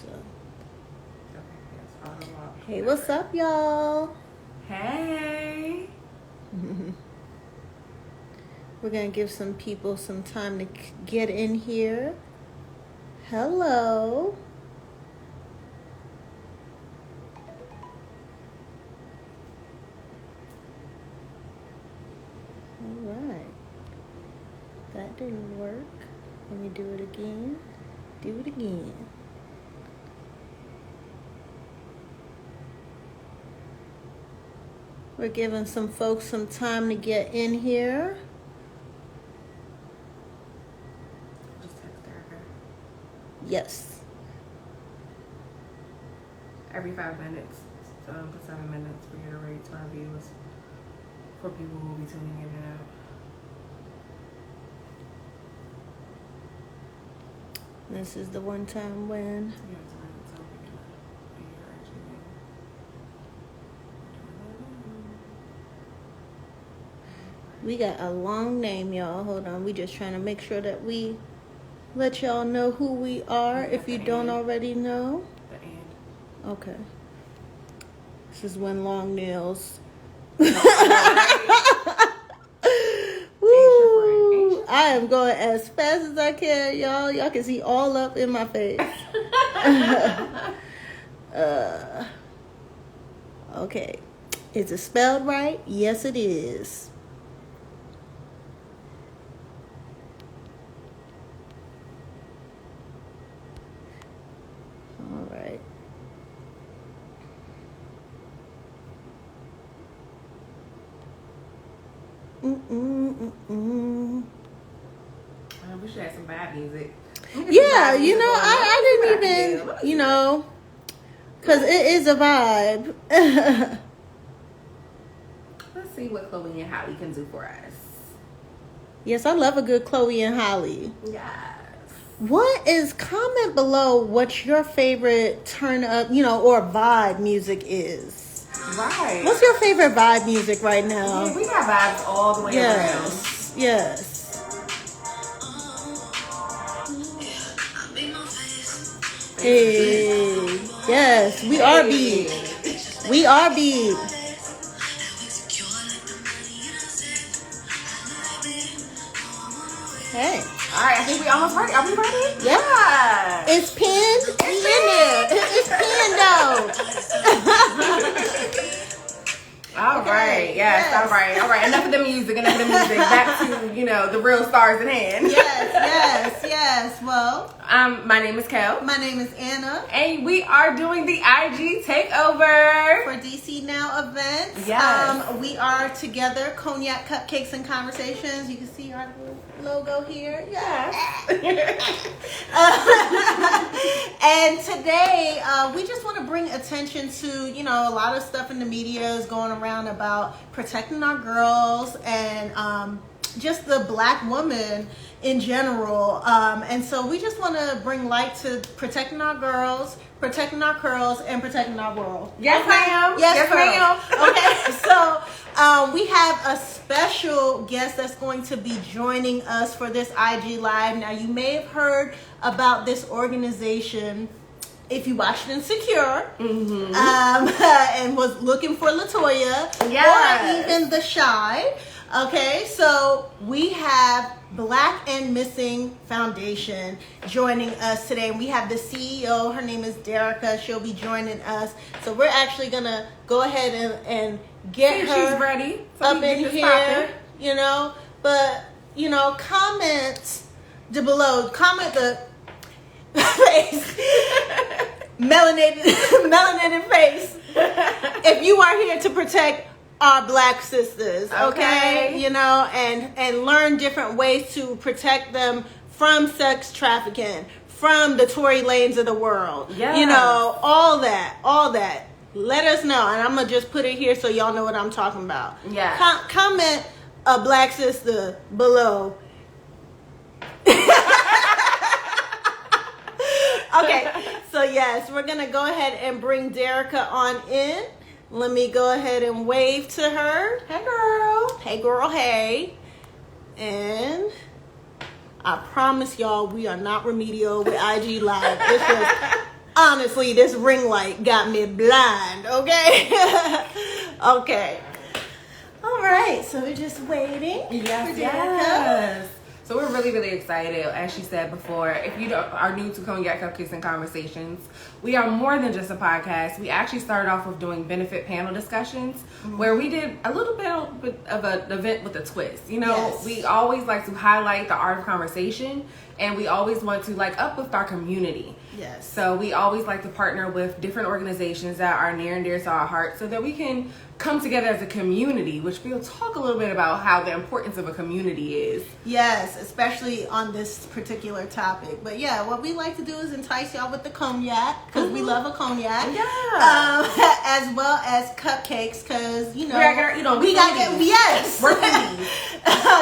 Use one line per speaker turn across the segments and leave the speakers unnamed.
so.
Okay, yes,
Hey, what's up, y'all?
Hey.
We're going to give some people some time to get in here. Hello. All right. That didn't work. Let me do it again. Do it again. We're giving some folks some time to get in here.
Just text Erica.
Yes.
Every 5 minutes, for 7 minutes, reiterate to our viewers for people who will be tuning in and out.
This is the one time when
Yeah, it's right. It's over. You're actually
we got a long name, y'all. Hold on. We just trying to make sure that we let y'all know who we are if you don't already know.
the end.
Okay. This is when long nails. Woo! I am going as fast as I can, y'all. Y'all can see all up in my face. Okay. Is it spelled right? Yes, it is. All right.
We should have some bad music.
Yeah, you know, I didn't even, you know, because it is a vibe.
Let's see what Chloe and Holly can do for us.
Yes, I love a good Chloe and Holly.
Yes.
Comment below what your favorite turn up, you know, or vibe music is.
Right.
What's your favorite vibe music right now?
Yeah, we got vibes all the way around.
Yes. Hey, yes, we are beat. We are beat. Hey.
All right, I think we almost ready. Are we ready?
Yeah. It's pinned. It's in there. It's pinned though.
All right. Yes. All right. Enough of the music. Back to, you know, the real stars at hand.
Yes. Well,
my name is Kel.
my name is Anna.
And we are doing the IG takeover
For DC Now events.
Yes.
We are together, Cognac Cupcakes and Conversations. You can see our logo here.
Yes.
And today, we just want to bring attention to, you know, a lot of stuff in the media is going around about protecting our girls and just the Black woman in general. And so we just want to bring light to protecting our girls, protecting our curls, and protecting our world.
Yes, ma'am.
Yes, ma'am. Okay, so we have a special guest that's going to be joining us for this IG Live. Now, you may have heard about this organization if you watched Insecure, and was looking for LaToya, or even The Shy. Okay, so we have Black and Missing Foundation joining us today. And we have the CEO. Her name is Derica. She'll be joining us. So we're actually going to go ahead and get her
She's ready.
up in here, you know. But, you know, comment below. Comment the face. melanated face. If you are here to protect our Black sisters, okay? You know, and learn different ways to protect them from sex trafficking, from the Tory Lanes of the world.
Yeah.
You know, all that. Let us know, and I'm gonna just put it here so y'all know what I'm talking about.
Yeah.
Comment a Black sister below. Okay, so yes, we're gonna go ahead and bring Derica on in. Let me go ahead and wave to her.
Hey, girl.
Hey, girl, hey. And I promise y'all, we are not remedial with IG Live. This was Honestly, this ring light got me blind, okay? Okay. All right, so we're just waiting.
Yes. So we're really, really excited. As she said before, if you are new to Cognac Cupcakes and Conversations, we are more than just a podcast. We actually started off with doing benefit panel discussions where we did a little bit of an event with a twist. You know, we always like to highlight the art of conversation, and we always want to like uplift our community.
Yes.
So we always like to partner with different organizations that are near and dear to our heart so that we can come together as a community, which we'll talk a little bit about how the importance of a community is.
Yes, especially on this particular topic. But yeah, what we like to do is entice y'all with the cognac, because we love a cognac.
Yeah.
As well as cupcakes, because, you know,
we got to get,
yes.
We're foodies.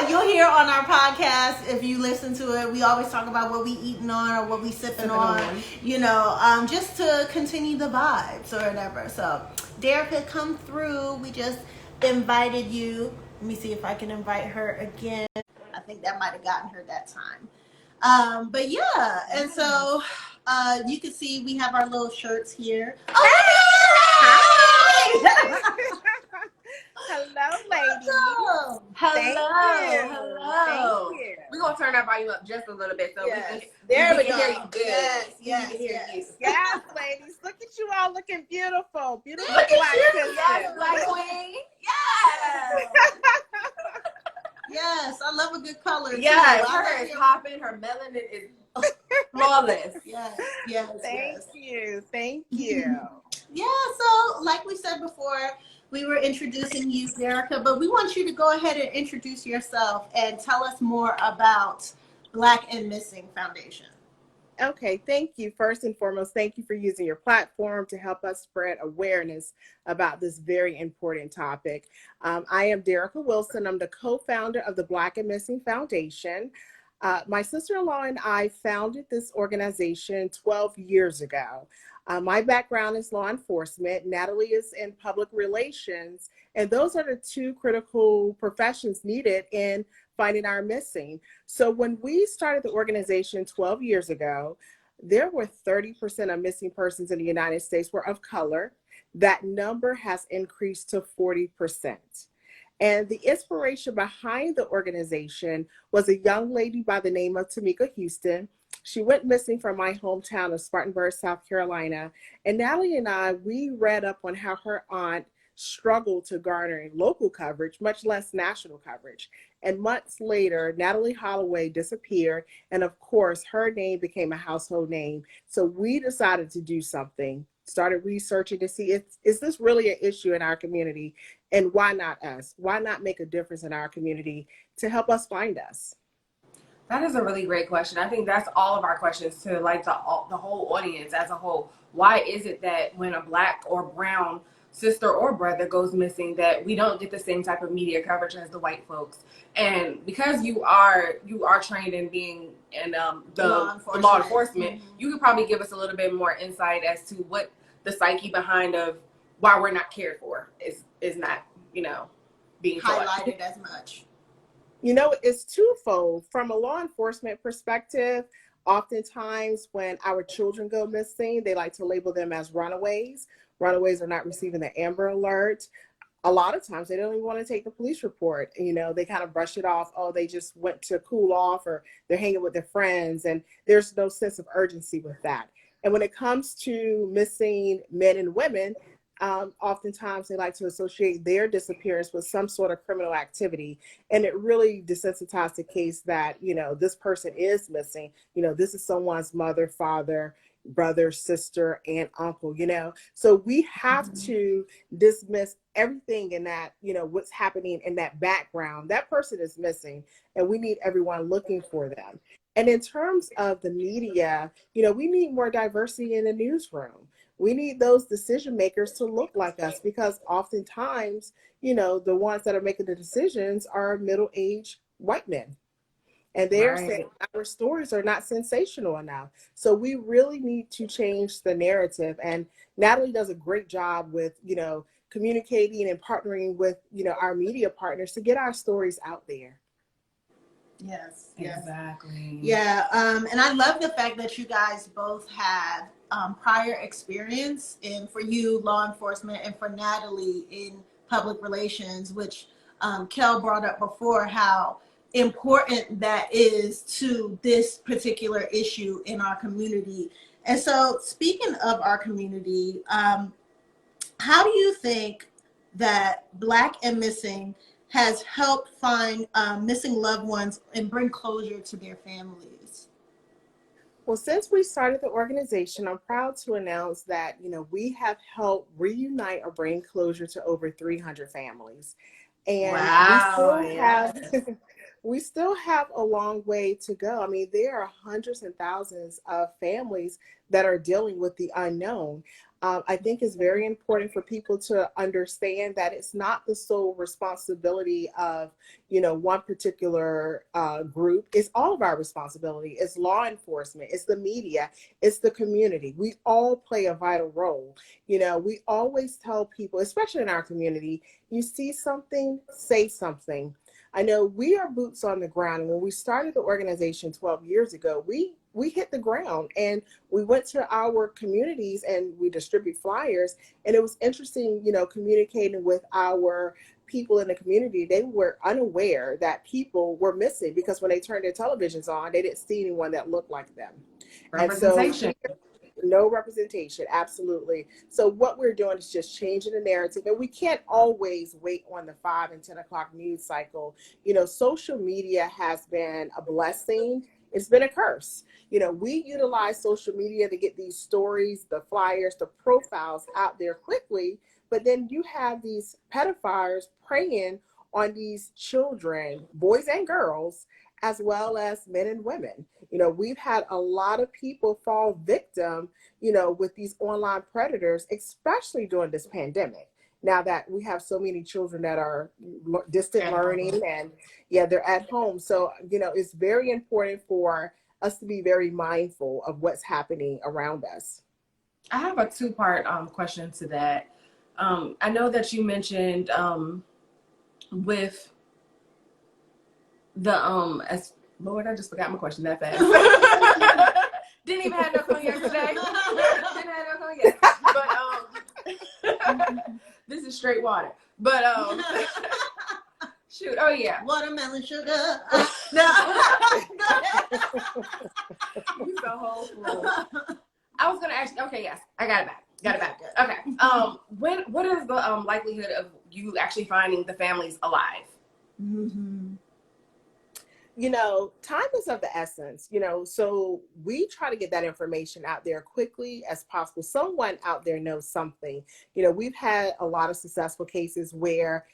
You'll hear on our podcast, if you listen to it, we always talk about what we eating on or what we sipping on, you know, just to continue the vibes or whatever. So Derica, come through. We just invited you. Let me see if I can invite her again. I think that might have gotten her that time. But yeah, and so you can see we have our little shirts here. Oh,
Hi! Hello, ladies.
Hello.
Thank you.
We're going to turn that volume up just a little bit so
Yes.
we
There we
can
go.
hear you good.
Yes,
We
yes,
can hear
yes.
you.
Yes, ladies. Look at you all looking beautiful. Beautiful
Look
black
at you.
sisters.
Yes, Black Queen. Yes.
Yes, I love a good color.
Yes,
too.
her is popping. Her melanin is flawless.
Yes, yes,
Thank
yes.
you. Thank you.
Yeah, so like we said before, we were introducing you, Derica, but we want you to go ahead and introduce yourself and tell us more about Black and Missing Foundation.
Okay, thank you. First and foremost, thank you for using your platform to help us spread awareness about this very important topic. I am Derica Wilson. I'm the co-founder of the Black and Missing Foundation. My sister-in-law and I founded this organization 12 years ago. My background is law enforcement. Natalie is in public relations, and those are the two critical professions needed in finding our missing. So when we started the organization 12 years ago, there were 30% of missing persons in the United States were of color. That number has increased to 40%. And the inspiration behind the organization was a young lady by the name of Tamika Houston. She went missing from my hometown of Spartanburg, South Carolina. And Natalie and I, we read up on how her aunt struggled to garner local coverage, much less national coverage. And months later, Natalie Holloway disappeared. And of course, her name became a household name. So we decided to do something, started researching to see, is this really an issue in our community? And why not us? Why not make a difference in our community to help us find us?
That is a really great question. I think that's all of our questions to like the whole audience as a whole. Why is it that when a Black or brown sister or brother goes missing that we don't get the same type of media coverage as the white folks? And because you are trained in being in the law enforcement, you could probably give us a little bit more insight as to what the psyche behind of why we're not cared for is not, you know, being
highlighted as much.
You know, it's twofold. From a law enforcement perspective, oftentimes when our children go missing, they like to label them as runaways. Runaways are not receiving the Amber Alert. A lot of times they don't even want to take the police report. You know, they kind of brush it off. Oh, they just went to cool off, or they're hanging with their friends. And there's no sense of urgency with that. And when it comes to missing men and women, oftentimes they like to associate their disappearance with some sort of criminal activity. And it really desensitizes the case that, you know, this person is missing. You know, this is someone's mother, father, brother, sister, aunt, uncle, you know. So we have to dismiss everything in that, you know, what's happening in that background. That person is missing, and we need everyone looking for them. And in terms of the media, you know, we need more diversity in the newsroom. We need those decision makers to look like us, because oftentimes, you know, the ones that are making the decisions are middle-aged white men. And they're saying our stories are not sensational enough. So we really need to change the narrative. And Natalie does a great job with, you know, communicating and partnering with, you know, our media partners to get our stories out there.
Yes.
Exactly.
Yeah. And I love the fact that you guys both had prior experience for you, law enforcement, and for Natalie in public relations, which Kel brought up before, how important that is to this particular issue in our community. And so, speaking of our community, how do you think that Black and Missing has helped find missing loved ones and bring closure to their families?
Well, since we started the organization, I'm proud to announce that, we have helped reunite or bring closure to over 300 families. And we
Wow.
still
Yeah.
have we still have a long way to go. I mean, there are hundreds and thousands of families that are dealing with the unknown. I think it's very important for people to understand that it's not the sole responsibility of, one particular group. It's all of our responsibility. It's law enforcement. It's the media. It's the community. We all play a vital role. We always tell people, especially in our community, you see something, say something. I know we are boots on the ground. And when we started the organization 12 years ago, we hit the ground and we went to our communities and we distribute flyers. And it was interesting, communicating with our people in the community. They were unaware that people were missing because when they turned their televisions on, they didn't see anyone that looked like them. And so
Representation.
no representation, absolutely. So what we're doing is just changing the narrative, and we can't always wait on the 5 and 10 o'clock news cycle. Social media has been a blessing. It's been a curse. We utilize social media to get these stories, the flyers, the profiles out there quickly, but then you have these pedophiles preying on these children, boys and girls, as well as men and women. We've had a lot of people fall victim, with these online predators, especially during this pandemic. Now that we have so many children that are distant learning and they're at home. So, it's very important for us to be very mindful of what's happening around us.
I have a two-part question to that. I know that you mentioned with the as Lord, I just forgot my question that fast. Didn't even have no cognac today. Didn't have no cognac. But this is straight water. But shoot, oh yeah.
Watermelon sugar. No.
You so hopeful. I was gonna ask you, okay, yes, I got it back. Okay. What is the likelihood of you actually finding the families alive?
Mm-hmm.
Time is of the essence, so we try to get that information out there quickly as possible. Someone out there knows something. We've had a lot of successful cases where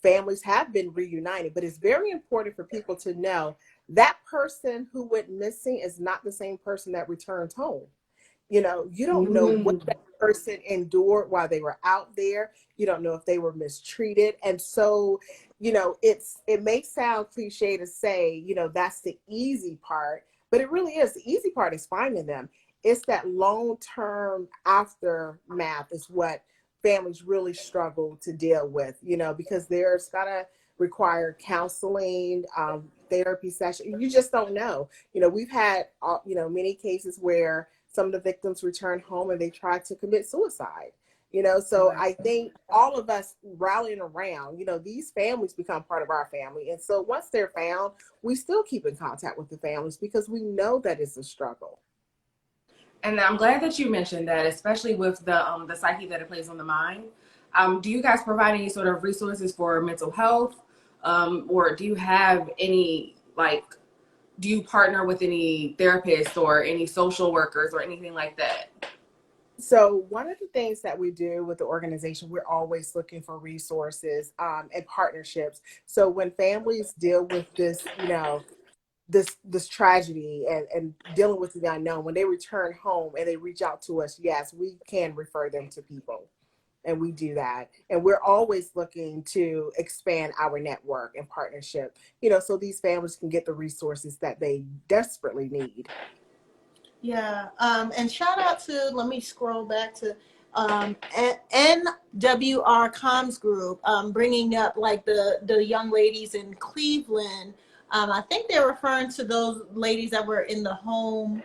families have been reunited, but it's very important for people to know that person who went missing is not the same person that returned home. You don't know what that person endured while they were out there. You don't know if they were mistreated. And so, it may sound cliche to say, that's the easy part, but it really is. The easy part is finding them. It's that long-term aftermath is what families really struggle to deal with, because there's gotta require counseling, therapy session. You just don't know. We've had, many cases where some of the victims return home and they try to commit suicide. So
Right.
I think all of us rallying around, these families become part of our family. And so once they're found, we still keep in contact with the families because we know that it's a struggle.
And I'm glad that you mentioned that, especially with the psyche that it plays on the mind. Do you guys provide any sort of resources for mental health? Or do you have any, do you partner with any therapists or any social workers or anything like that?
So one of the things that we do with the organization, we're always looking for resources and partnerships. So when families deal with this, this tragedy and dealing with the unknown, when they return home and they reach out to us, yes, we can refer them to people. And we do that. And we're always looking to expand our network and partnership, so these families can get the resources that they desperately need.
Yeah. And shout out to, let me scroll back to NWR Comms Group, bringing up like the young ladies in Cleveland I think they're referring to those ladies that were in the home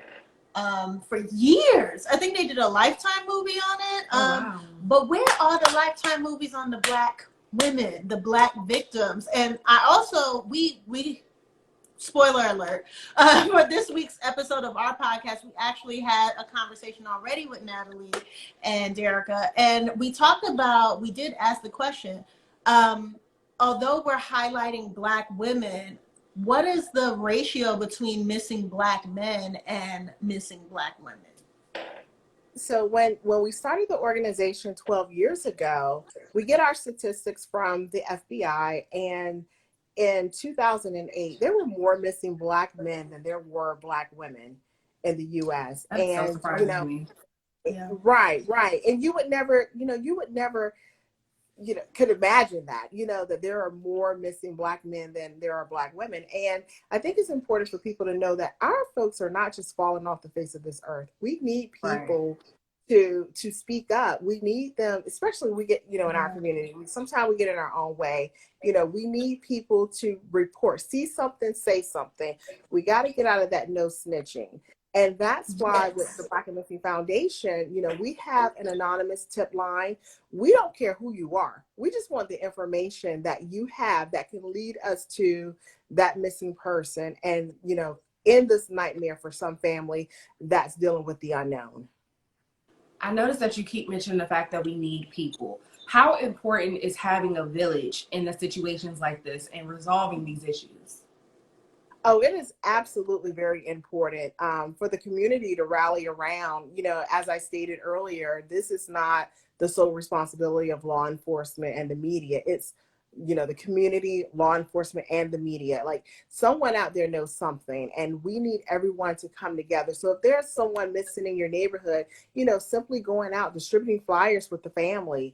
for years. I think they did a Lifetime movie on it.
Wow.
But where are the Lifetime movies on the Black women, the Black victims? And I also, we spoiler alert, for this week's episode of our podcast, we actually had a conversation already with Natalie and Derica, and we did ask the question, although we're highlighting Black women, what is the ratio between missing Black men and missing Black women?
So when we started the organization 12 years ago, we get our statistics from the FBI, and in 2008, there were more missing Black men than there were Black women in the U.S.
That's so
And,
surprising to me.
Yeah.
right. And you would never, could imagine that, that there are more missing Black men than there are Black women. And I think it's important for people to know that our folks are not just falling off the face of this earth. We need people to speak up. We need them, especially we get, in our community. Sometimes we get in our own way. We need people to report, see something, say something. We got to get out of that no snitching. And that's why with the Black and Missing Foundation, we have an anonymous tip line. We don't care who you are. We just want the information that you have that can lead us to that missing person and, end this nightmare for some family that's dealing with the unknown.
I noticed that you keep mentioning the fact that we need people. How important is having a village in the situations like this and resolving these issues?
Oh, it is absolutely very important for the community to rally around. As I stated earlier, this is not the sole responsibility of law enforcement and the media. It's the community, law enforcement, and the media. Like, someone out there knows something, and we need everyone to come together. So if there's someone missing in your neighborhood, simply going out, distributing flyers with the family,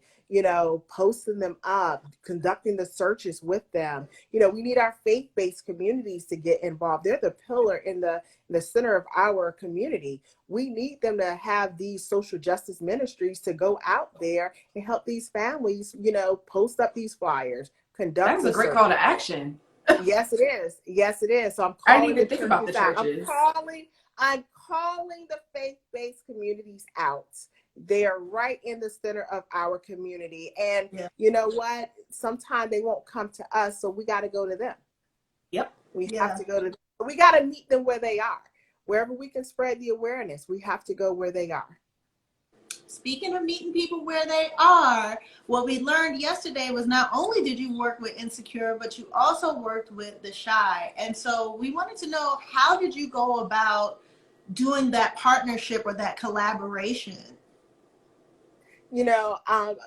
posting them up, conducting the searches with them. We need our faith-based communities to get involved. They're the pillar in the center of our community. We need them to have these social justice ministries to go out there and help these families, post up these flyers, conduct.
That's a great call to action.
Yes, it is. Yes, it is. So I'm calling.
I didn't even think about the churches.
I'm calling the faith-based communities out. They are right in the center of our community. And you know what? Sometimes they won't come to us, so we got to go to them.
Yep.
We have to go to them. We got to meet them where they are. Wherever we can spread the awareness, we have to go where they are.
Speaking of meeting people where they are, what we learned yesterday was not only did you work with Insecure, but you also worked with The Shy. And so we wanted to know, how did you go about doing that partnership or that collaboration?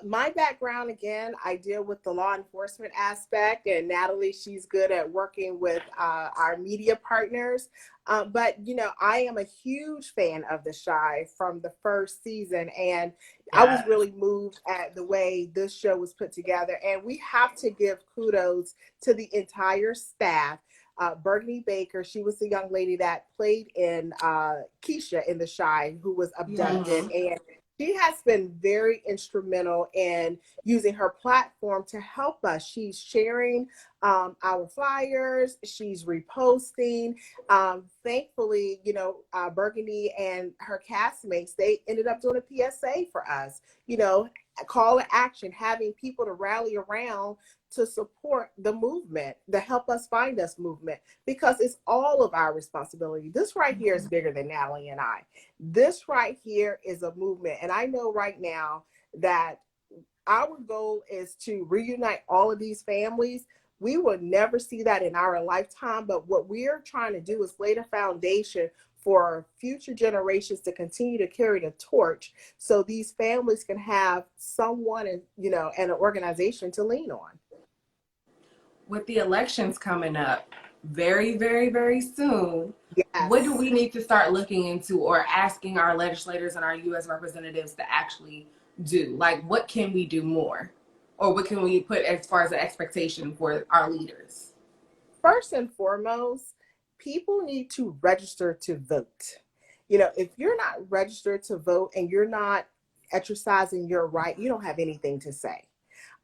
My background, again, I deal with the law enforcement aspect, and Natalie, she's good at working with our media partners. But I am a huge fan of The Shy from the first season, and I was really moved at the way this show was put together. And we have to give kudos to the entire staff. Burgundy Baker, she was the young lady that played in Keisha in The Shy, who was abducted, and she has been very instrumental in using her platform to help us. She's sharing our flyers. She's reposting. Thankfully, Burgundy and her castmates, they ended up doing a PSA for us. A call to action, having people to rally around to support the movement, the Help Us Find Us movement, because it's all of our responsibility. This right here is bigger than Natalie and I. This right here is a movement. And I know right now that our goal is to reunite all of these families. We will never see that in our lifetime, but what we're trying to do is lay the foundation for future generations to continue to carry the torch, so these families can have someone and an organization to lean on.
With the elections coming up very, very, very soon,
yes,
what do we need to start looking into or asking our legislators and our U.S. representatives to actually do? Like, what can we do more? Or what can we put as far as an expectation for our leaders?
First and foremost, people need to register to vote. If you're not registered to vote and you're not exercising your right, you don't have anything to say.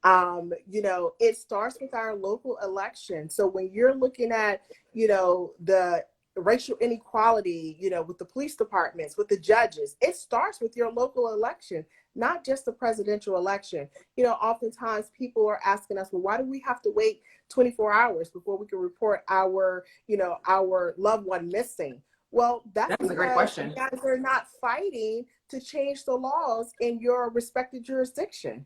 It starts with our local election. So when you're looking at, the racial inequality, with the police departments, with the judges, it starts with your local election, not just the presidential election. Oftentimes people are asking us, well, why do we have to wait 24 hours before we can report our loved one missing? Well, that's
That's a great
because you
question.
guys are not fighting to change the laws in your respective jurisdiction.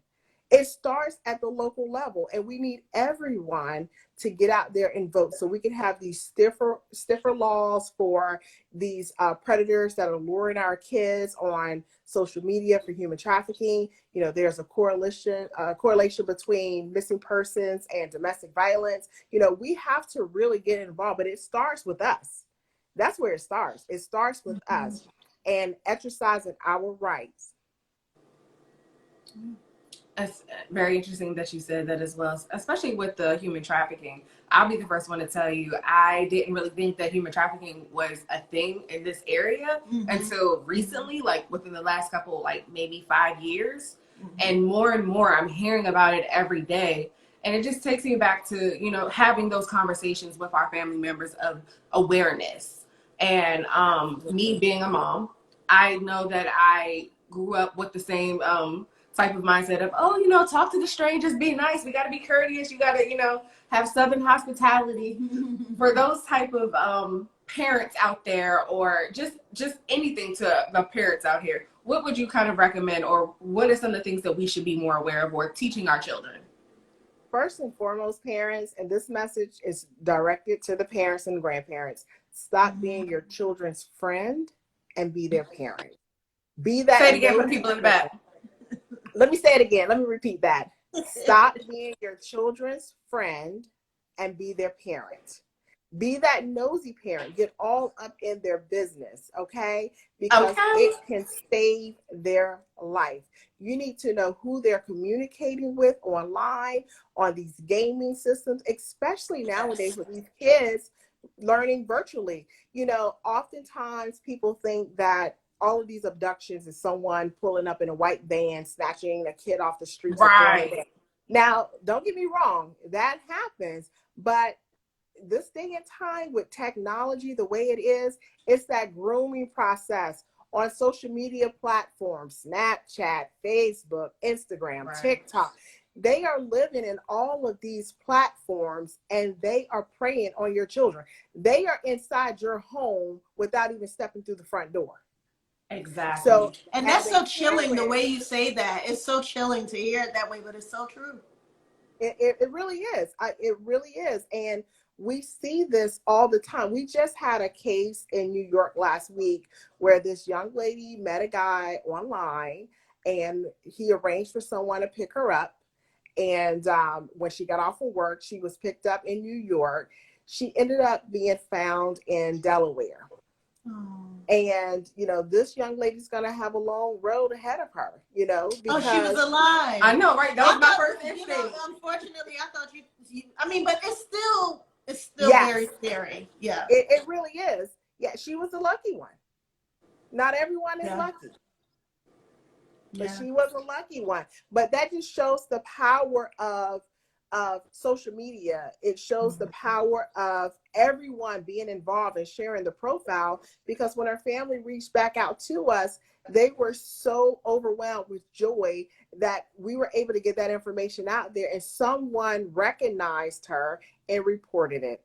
It starts at the local level, and we need everyone to get out there and vote so we can have these stiffer laws for these predators that are luring our kids on social media for human trafficking. There's a correlation between missing persons and domestic violence. We have to really get involved, but it starts with us. That's where it starts. It starts with us and exercising our rights.
It's very interesting that you said that as well, especially with the human trafficking. I'll be the first one to tell you, I didn't really think that human trafficking was a thing in this area until recently, like within the last couple, like maybe 5 years. And more, I'm hearing about it every day. And it just takes me back to, having those conversations with our family members of awareness. And me being a mom, I know that I grew up with the same type of mindset of, talk to the strangers, be nice. We got to be courteous. You got to, have Southern hospitality. For those type of parents out there, or just anything to the parents out here, what would you kind of recommend, or what are some of the things that we should be more aware of or teaching our children?
First and foremost, parents, and this message is directed to the parents and grandparents, stop being your children's friend and be their parent. Be that.
Say it again for the people in the back.
Let me say it again. Let me repeat that. Stop being your children's friend and be their parent. Be that nosy parent. Get all up in their business, okay? Because it can save their life. You need to know who they're communicating with online, on these gaming systems, especially nowadays with these kids learning virtually. Oftentimes people think that all of these abductions is someone pulling up in a white van, snatching a kid off the streets.
Right.
Now, don't get me wrong, that happens, but this day and time with technology the way it is, it's that grooming process on social media platforms, Snapchat, Facebook, Instagram, TikTok. They are living in all of these platforms and they are preying on your children. They are inside your home without even stepping through the front door.
Exactly.
So,
and that's so chilling the way you say that. It's so chilling to hear it that way, but it's so true.
It really is. It really is. And we see this all the time. We just had a case in New York last week where this young lady met a guy online and he arranged for someone to pick her up. And when she got off of work, she was picked up in New York. She ended up being found in Delaware. And, this young lady's going to have a long road ahead of her, because...
Oh, she was alive.
I know, right? That was my first instinct.
Unfortunately, I thought but it's still
yes.
Very scary. Yeah.
It really is. Yeah, she was a lucky one. Not everyone is lucky. But she was a lucky one. But that just shows the power of social media. It shows the power of everyone being involved and sharing the profile, because when our family reached back out to us, they were so overwhelmed with joy that we were able to get that information out there and someone recognized her and reported it.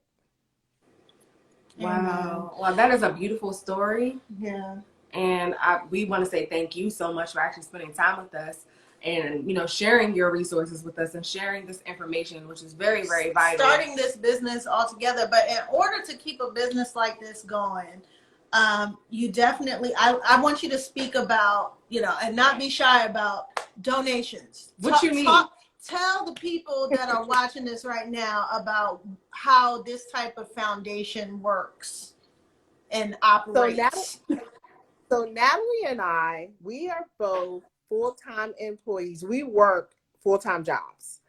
Wow. Well, that is a beautiful story.
Yeah.
And we want to say thank you so much for actually spending time with us and, sharing your resources with us and sharing this information, which is very, very vital.
Starting this business altogether. But in order to keep a business like this going, you definitely, I want you to speak about, and not be shy about donations.
What you mean?
Tell the people that are watching this right now about how this type of foundation works and operates.
So Natalie and I, we are both full-time employees. We work full-time jobs.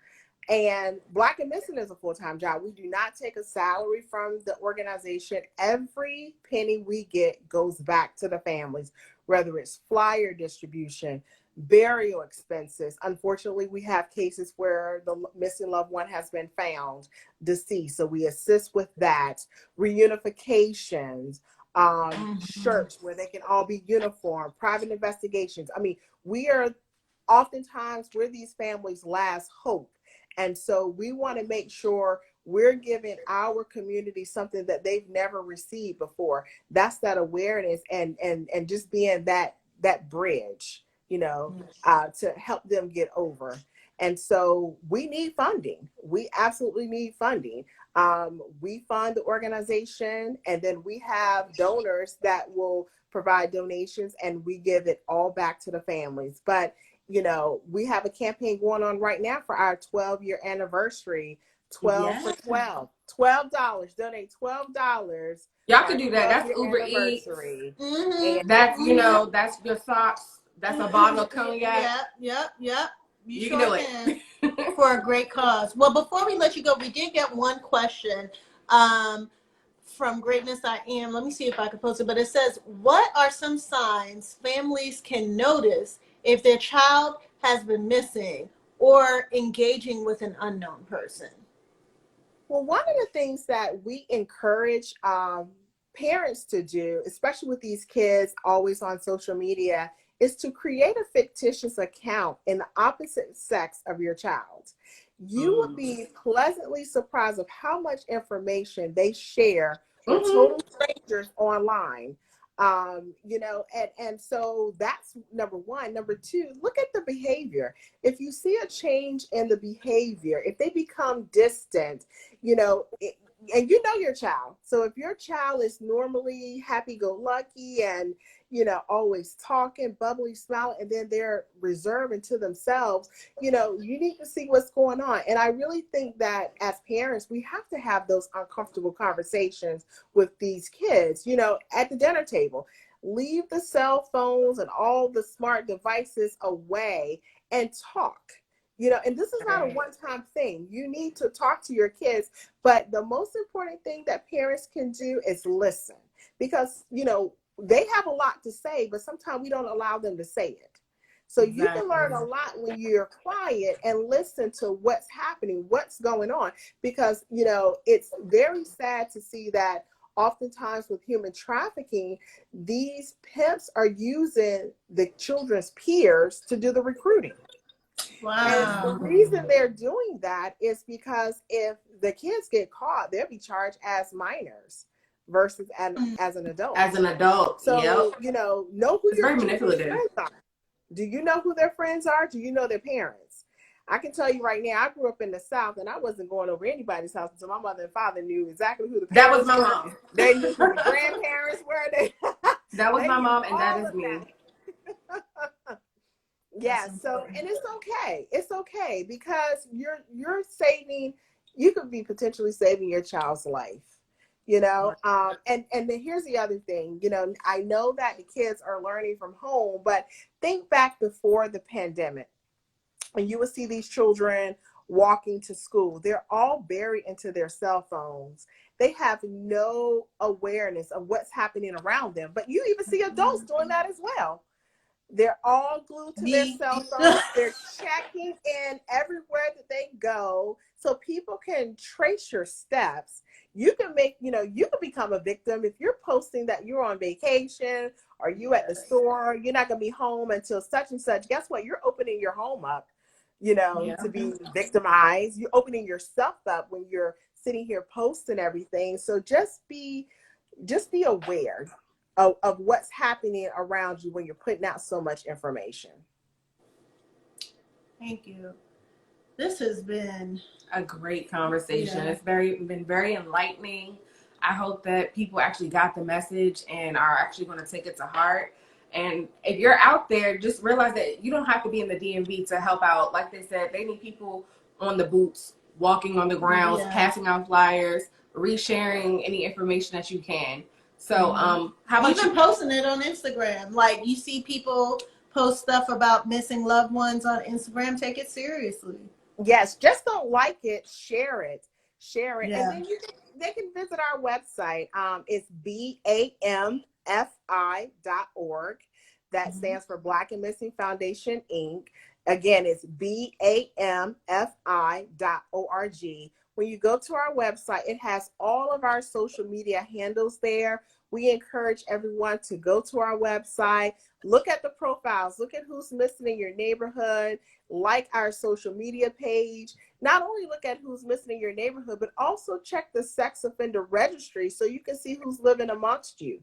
And Black and Missing is a full-time job. We do not take a salary from the organization. Every penny we get goes back to the families. whether it's flyer distribution, burial expenses. Unfortunately, we have cases where the missing loved one has been found deceased, so we assist with that. Reunifications, shirts where they can all be uniform, private investigations. I mean, we are oftentimes we're these families' last hope. And so we want to make sure we're giving our community something that they've never received before. That's that awareness and just being that bridge, to help them get over. And so we need funding. We absolutely need funding. We fund the organization, and then we have donors that will provide donations, and we give it all back to the families. But we have a campaign going on right now for our 12-year anniversary. 12 for 12. $12. Donate $12.
Y'all can do that. That's Uber Eats.
Mm-hmm.
That's, that's your socks. That's a bottle of cognac.
Yep.
You can do it.
For a great cause. Well, before we let you go, we did get one question from Greatness I Am. Let me see if I can post it. But it says, what are some signs families can notice if their child has been missing or engaging with an unknown person?
Well, one of the things that we encourage parents to do, especially with these kids always on social media, is to create a fictitious account in the opposite sex of your child. You will be pleasantly surprised of how much information they share with total strangers online. And so that's number one. Number two, look at the behavior. If you see a change in the behavior, if they become distant, and your child. So if your child is normally happy-go-lucky and, always talking, bubbly, smiling, and then they're reserving to themselves, you need to see what's going on. And I really think that as parents, we have to have those uncomfortable conversations with these kids, at the dinner table. Leave the cell phones and all the smart devices away and talk. And this is not a one-time thing. You need to talk to your kids. But the most important thing that parents can do is listen, because, they have a lot to say, but sometimes we don't allow them to say it. So you can learn a lot when you're quiet and listen to what's happening, what's going on, because, it's very sad to see that oftentimes with human trafficking, these pimps are using the children's peers to do the recruiting. Wow. And the reason they're doing that is because if the kids get caught, they'll be charged as minors versus as an adult.
As an adult.
So,
yep.
Know who
it's
your
very manipulative.
friends are. Do you know who their friends are? Do you know their parents? I can tell you right now, I grew up in the South, and I wasn't going over anybody's house until my mother and father knew exactly who the parents were.
That was my mom.
They knew who the grandparents were.
That was my mom, and that is me.
Yeah, so, and it's okay. It's okay, because you're saving, you could be potentially saving your child's life, and then here's the other thing, I know that the kids are learning from home, but think back before the pandemic, and you would see these children walking to school. They're all buried into their cell phones. They have no awareness of what's happening around them, but you even see adults doing that as well. They're all glued to their cell phones. They're checking in everywhere that they go, so people can trace your steps. You can you can become a victim if you're posting that you're on vacation or you at the store. You're not going to be home until such and such. Guess what? You're opening your home up, to be victimized. You're opening yourself up when you're sitting here posting everything. So just be aware of what's happening around you when you're putting out so much information.
Thank you. This has been
a great conversation. It's been very enlightening. I hope that people actually got the message and are actually going to take it to heart. And if you're out there, just realize that you don't have to be in the DMV to help out. Like they said, they need people on the boots, walking on the grounds, passing out flyers, resharing any information that you can. So, how about
even posting it on Instagram? Like, you see people post stuff about missing loved ones on Instagram. Take it seriously.
Yes, just don't like it, share it, and then they can visit our website. It's BAMFI.org. That stands for Black and Missing Foundation, Inc. Again, it's BAMFI.org. When you go to our website, it has all of our social media handles there. We encourage everyone to go to our website, look at the profiles, look at who's missing in your neighborhood, like our social media page. Not only look at who's missing in your neighborhood, but also check the sex offender registry so you can see who's living amongst you.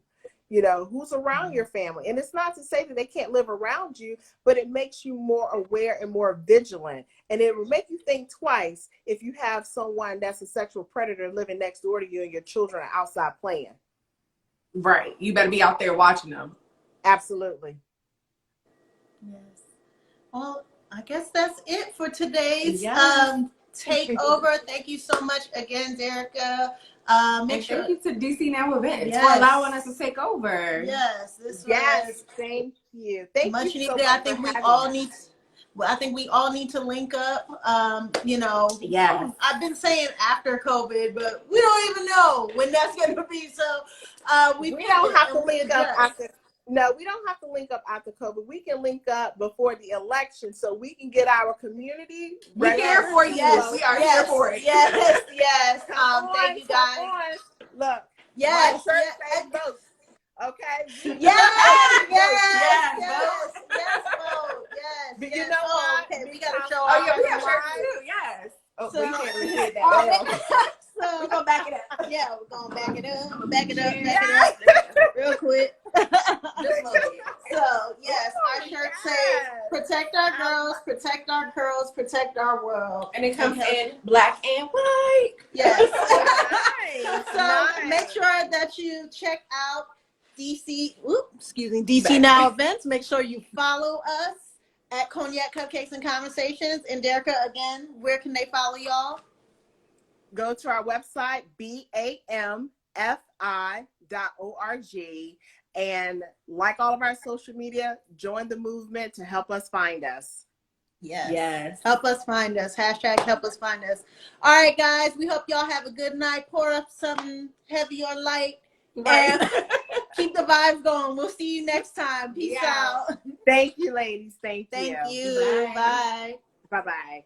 You know, who's around your family. And it's not to say that they can't live around you, but it makes you more aware and more vigilant. And it will make you think twice if you have someone that's a sexual predator living next door to you and your children are outside playing.
Right. You better be out there watching them.
Absolutely.
Yes. Well, I guess that's it for today's
Yes.
takeover. Thank you so much again, Derica.
Thank you to DC Now Events for allowing us to take over.
Yes, this
was thank you. Thank
much
you
needed.
so much
I think we all need. I think we all need to link up. You know, I've been saying after COVID, but we don't even know when that's going to be. So we
don't have to link up after. No, we don't have to link up after COVID. We can link up before the election so we can get our community
ready. We're here for you. Yes, we are here for it.
Yes, yes. Thank you guys.
Look,
yes,
my church says vote. Okay.
Yes,
But you know what?
Okay, we gotta show
our we have church too. Yes.
Oh, so, we can't repeat that.
So
we're gonna back it up.
Yeah, we're gonna back it up. Back it up real quick. So yes, our shirt says protect our girls, protect our curls, protect our world.
And it comes in black and white.
Yes. So make sure that you check out DC Now Events. Make sure you follow us at Cognac Cupcakes and Conversations. And Derica, again, where can they follow y'all?
Go to our website, BAMFI.org, and like all of our social media, join the movement to help us find us.
Yes. Help us find us. Hashtag help us find us. All right, guys. We hope y'all have a good night. Pour up something heavy or light. Right. And keep the vibes going. We'll see you next time. Peace out.
Thank you, ladies. Thank you.
Thank you. Bye.
Bye-bye.